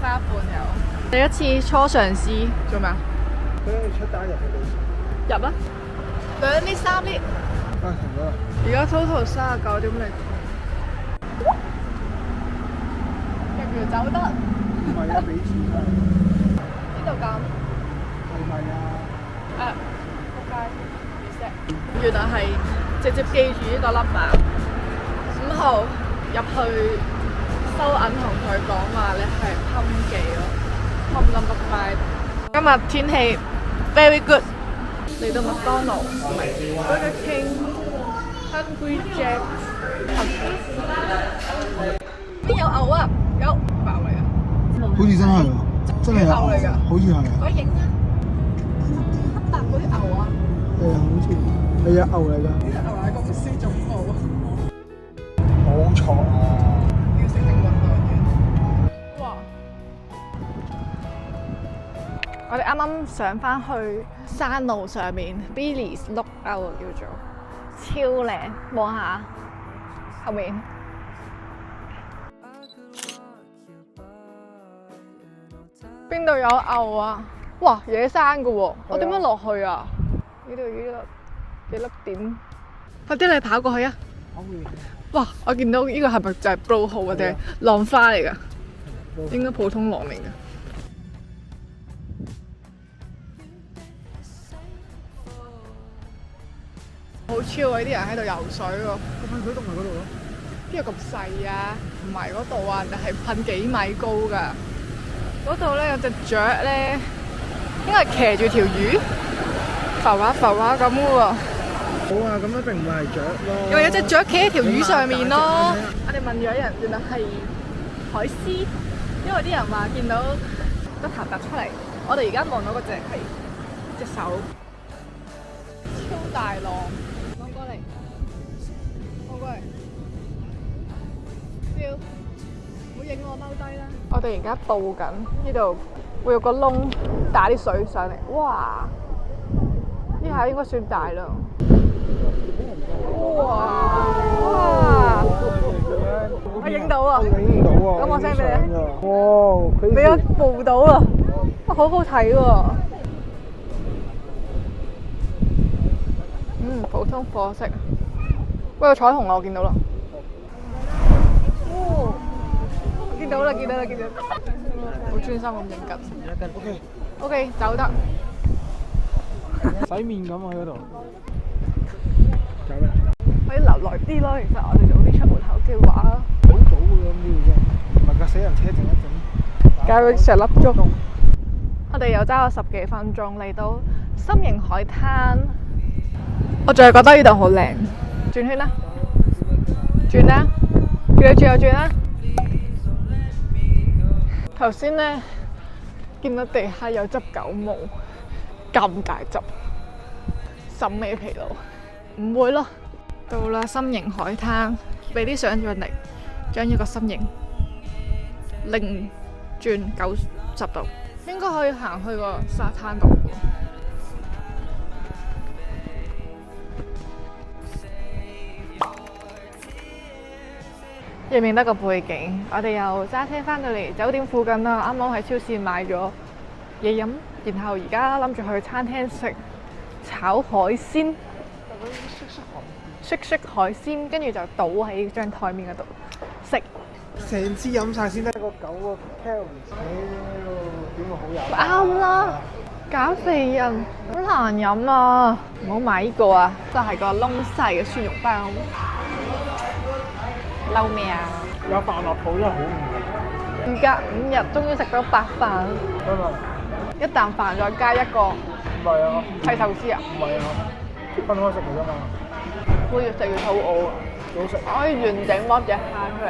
沙半有。第一次初嘗試做咩啊？佢哋出單入去到入啊！2 lift 3 lift。啊，停咗啦！而家 total 39點零。入條走得。唔係啊，俾錢啊！邊度咁？係咪啊？仆街 reset。原來係直接記住呢個 number。5號入去收銀同佢講話你係噴記咯，噴number 5。今日天氣 very good。嚟到麥當勞 Burger King、Hungry Jack's。邊有牛啊？有爆嚟㗎！好似真係喎，真係有牛嚟㗎，好似係啊！我影啊！黑白嗰啲牛啊！係啊，好似係啊，牛嚟㗎。呢隻牛喺公司總部。冇錯啊！要食定運動嘅。哇！我哋啱啱上翻去山路上面 Billy's Lookout 叫做超靚，望下後面。邊度有牛啊？哇！野生㗎喎，我點樣落去啊？呢度幾粒點？快啲你跑過去啊！哇！我見到呢個係咪就係 Blow 號或者浪花嚟㗎？應該普通浪嚟㗎。好超啊！啲人喺度游水喎。個噴水洞喺嗰度咯。邊有咁細啊？唔係嗰度啊，人哋係噴幾米高㗎。嗰度咧有隻雀咧，應該係騎住條魚浮下浮下咁嘅喎。好啊，咁一定唔係雀咯。因為有隻雀企喺條魚上面咯。我哋問咗人，原來係海獅，因為啲人話見到個頭突出嚟。我哋而家望到嗰隻係隻手，超大浪，望過嚟，望過嚟，笑，唔好影我踎低啦。我哋而家報緊呢度會有個窿打啲水上嚟，哇！呢下應該算大啦。哇！我影到啊！影唔到啊！咁我 send 俾你啊！哇！俾我報到啊！哇，好好睇喎！普通貨色。喂，有彩虹啦！我見到啦。哦！我見到啦！見到啦！見到。好專心咁影緊。OK， 走得。洗面咁啊喺嗰度。可以留耐啲咯，其實我哋早啲出門口嘅話，好早嘅咁要啫，唔係架死人車停一陣。加咗成粒鐘。我哋又揸咗10幾分鐘嚟到心形海灘，我仲係覺得呢度好靚。轉圈啦，轉啦，叫你轉又轉啦。頭先咧見到地下有執狗毛，咁大執，審美疲勞，唔會咯。到啦心形海灘，俾啲想像力，將一個心形擰轉90度，應該可以行去個沙灘度。認唔認得個背景？我哋又揸車翻到嚟酒店附近啦，啱啱喺超市買咗嘢飲，然後而家諗住去餐廳食炒海鮮。色海鮮，跟住就倒喺張台面嗰度食。成支飲晒先得個9個 calories，點會好飲？啱啦，減肥人好難飲啊！唔好買呢個啊，就係個窿細嘅蒜蓉包。嬲咩啊？有飯落肚真係好唔易。隔5日終於食到白飯。真係。一啖飯再加一個。唔係啊。係壽司啊？唔係啊，分開食㗎啫嘛。會越食越肚餓啊！早食。我可以完整剝隻蝦出嚟。